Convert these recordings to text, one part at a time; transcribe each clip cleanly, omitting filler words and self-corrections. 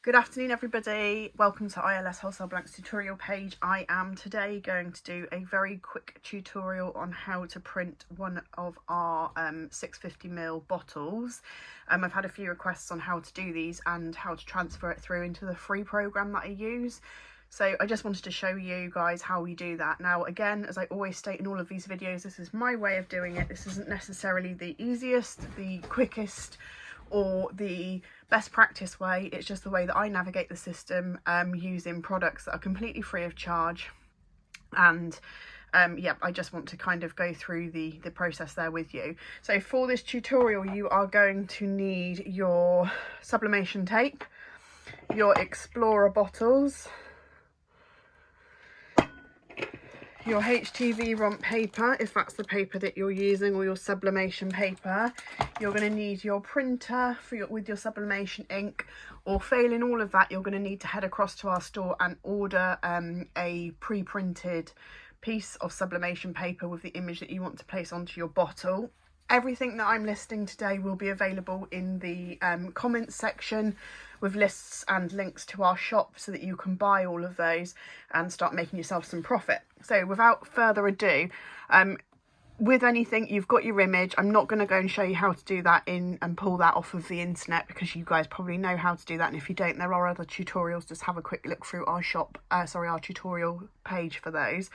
Good afternoon everybody, welcome to ILS Wholesale Blanks tutorial page. I am today going to do a very quick tutorial on how to print one of our 650ml bottles. I've had a few requests on how to do these and how to transfer it through into the free program that I use. So I just wanted to show you guys how we do that. Now again, as I always state in all of these videos, this is my way of doing it. This isn't necessarily the easiest, the quickest, or the best practice way. It's just the way that I navigate the system using products that are completely free of charge. And yeah, I just want to kind of go through the process there with you. So for this tutorial, you are going to need your sublimation tape, your Explorer bottles, your HTV romp paper, if that's the paper that you're using, or your sublimation paper. You're going to need your printer with your sublimation ink, or failing all of that, you're going to need to head across to our store and order a pre-printed piece of sublimation paper with the image that you want to place onto your bottle. Everything that I'm listing today will be available in the comments section, with lists and links to our shop so that you can buy all of those and start making yourself some profit. So without further ado, with anything, you've got your image. I'm not going to go and show you how to do that and pull that off of the internet, because you guys probably know how to do that, and if you don't, there are other tutorials. Just have a quick look through our shop, our tutorial page for those.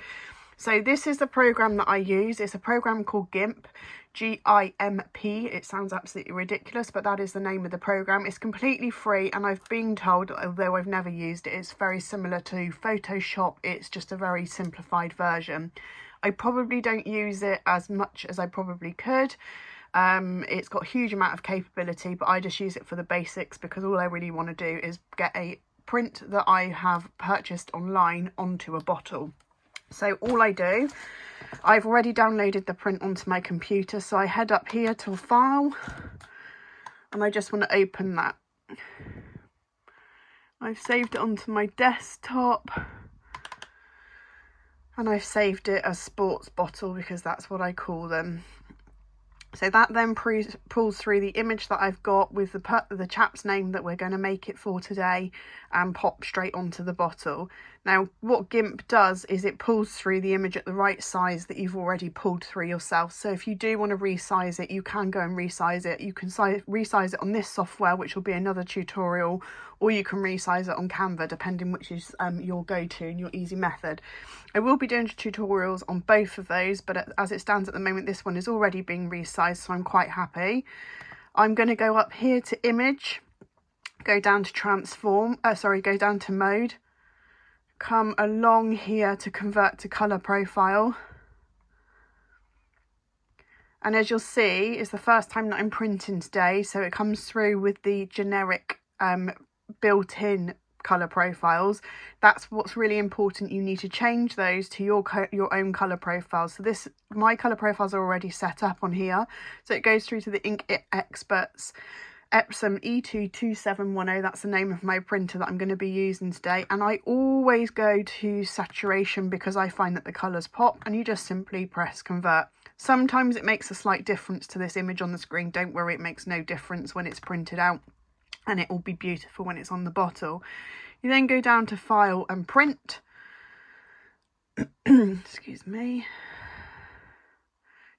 So this is the program that I use. It's a program called Gimp, G-I-M-P. It sounds absolutely ridiculous, but that is the name of the program. It's completely free, and I've been told, although I've never used it, it's very similar to Photoshop. It's just a very simplified version. I probably don't use it as much as I probably could. It's got a huge amount of capability, but I just use it for the basics, because all I really want to do is get a print that I have purchased online onto a bottle. So all I do, I've already downloaded the print onto my computer, so I head up here to File, and I just want to open that. I've saved it onto my desktop, and I've saved it as sports bottle, because that's what I call them. So that then pulls through the image that I've got with the chap's name that we're going to make it for today, and pop straight onto the bottle. Now what Gimp does is it pulls through the image at the right size that you've already pulled through yourself. So if you do want to resize it, you can go and resize it. You can resize it on this software, which will be another tutorial, or you can resize it on Canva, depending which is your go-to and your easy method. I will be doing tutorials on both of those, but as it stands at the moment, this one is already being resized, so I'm quite happy. I'm going to go up here to image, go down to go down to mode, come along here to convert to color profile. And as you'll see, it's the first time that I'm printing today, so it comes through with the generic built-in color profiles. That's what's really important. You need to change those to your own color profiles. So my color profiles are already set up on here, so it goes through to the Ink Experts Epsom E22710. That's the name of my printer that I'm going to be using today, and I always go to saturation because I find that the colors pop, and you just simply press convert. Sometimes it makes a slight difference to this image on the screen. Don't worry, it makes no difference when it's printed out, and it will be beautiful when it's on the bottle. You then go down to File and Print. Excuse me.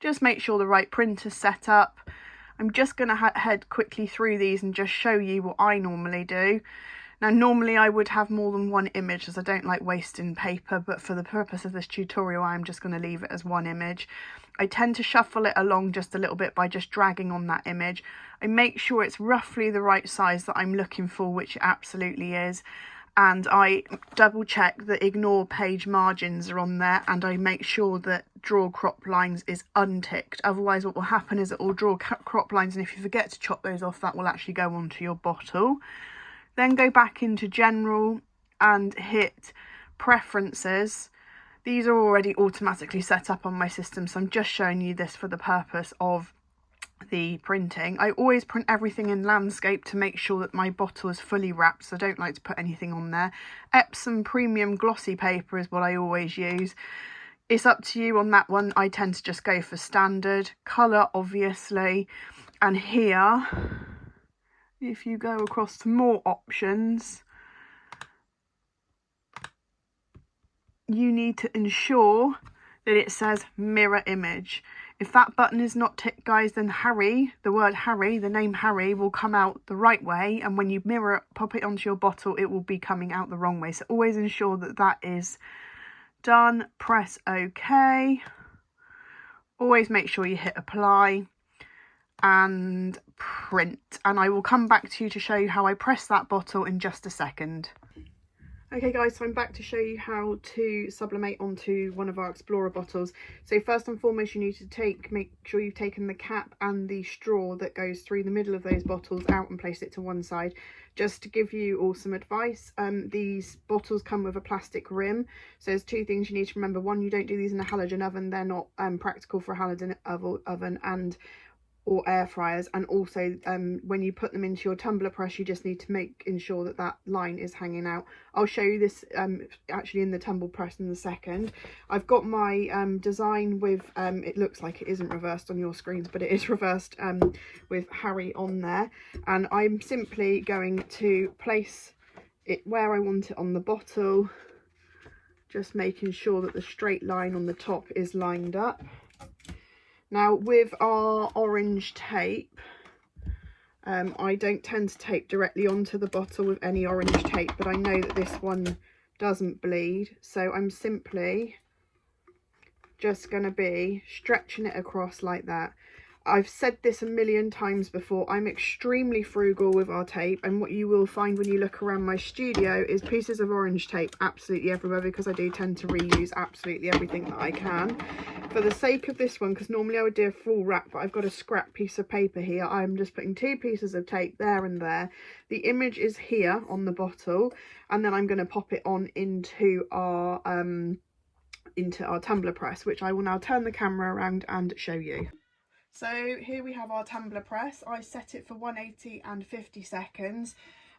Just make sure the right printer's set up. I'm just going to head quickly through these and just show you what I normally do. Now normally I would have more than one image, as I don't like wasting paper, but for the purpose of this tutorial I'm just going to leave it as one image. I tend to shuffle it along just a little bit by just dragging on that image. I make sure it's roughly the right size that I'm looking for, which it absolutely is. And I double check that ignore page margins are on there, and I make sure that draw crop lines is unticked. Otherwise what will happen is it will draw crop lines, and if you forget to chop those off, that will actually go onto your bottle. Then go back into general and hit preferences. These are already automatically set up on my system, so I'm just showing you this for the purpose of the printing. I always print everything in landscape to make sure that my bottle is fully wrapped, so I don't like to put anything on there. Epsom premium glossy paper is what I always use. It's up to you on that one. I tend to just go for standard colour, obviously, and here if you go across to more options, you need to ensure that it says mirror image. If that button is not ticked, guys, then Harry, the word Harry, the name Harry will come out the right way, and when you mirror, pop it onto your bottle, it will be coming out the wrong way. So always ensure that that is done. Press OK. Always make sure you hit apply and print, and I will come back to you to show you how I press that bottle in just a second. Okay guys, so I'm back to show you how to sublimate onto one of our Explorer bottles. So first and foremost, you need to make sure you've taken the cap and the straw that goes through the middle of those bottles out and place it to one side. Just to give you all some advice, these bottles come with a plastic rim. So there's two things you need to remember. One, you don't do these in a halogen oven. They're not practical for a halogen oven or air fryers. And also when you put them into your tumbler press, you just need to ensure that that line is hanging out. I'll show you this actually in the tumble press in a second. I've got my design with it looks like it isn't reversed on your screens, but it is reversed with Harry on there, and I'm simply going to place it where I want it on the bottle, just making sure that the straight line on the top is lined up. Now with our orange tape, I don't tend to tape directly onto the bottle with any orange tape, but I know that this one doesn't bleed, so I'm simply just going to be stretching it across like that. I've said this a million times before, I'm extremely frugal with our tape, and what you will find when you look around my studio is pieces of orange tape absolutely everywhere, because I do tend to reuse absolutely everything that I can. For the sake of this one, because normally I would do a full wrap, but I've got a scrap piece of paper here, I'm just putting 2 pieces of tape there and there. The image is here on the bottle, and then I'm going to pop it on into our tumbler press, which I will now turn the camera around and show you. So here we have our tumbler press. I set it for 180 and 50 seconds.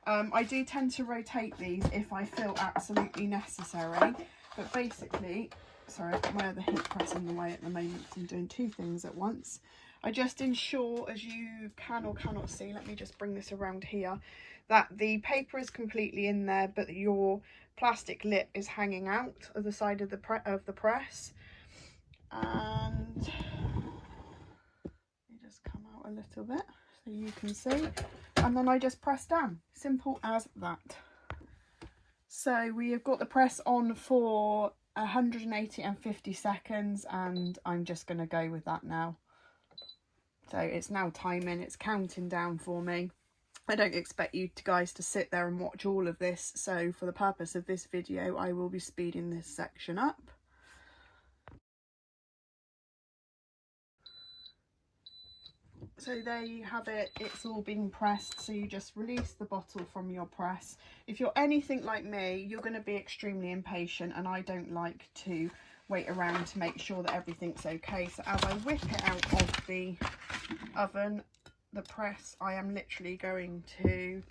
I do tend to rotate these if I feel absolutely necessary, but basically, sorry, I've got my other heat press in the way at the moment, so I'm doing 2 things at once. I just ensure, as you can or cannot see, let me just bring this around here, that the paper is completely in there, but your plastic lip is hanging out of the side of the press. And just come out a little bit so you can see, and then I just press down, simple as that. So we have got the press on for 180 and 50 seconds, and I'm just going to go with that now. So it's now timing, it's counting down for me. I don't expect you guys to sit there and watch all of this, so for the purpose of this video I will be speeding this section up. So there you have it, it's all been pressed, so you just release the bottle from your press. If you're anything like me, you're going to be extremely impatient, and I don't like to wait around to make sure that everything's okay. So as I whip it out of the oven, the press, I am literally going to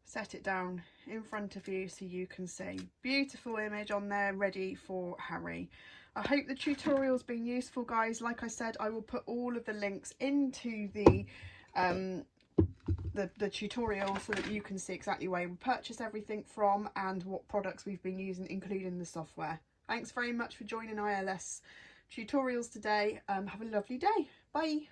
set it down in front of you so you can see. Beautiful image on there, ready for Harry. I hope the tutorial's been useful, guys. Like I said, I will put all of the links into the tutorial so that you can see exactly where we purchase everything from and what products we've been using, including the software. Thanks very much for joining ILS tutorials today. Have a lovely day. Bye.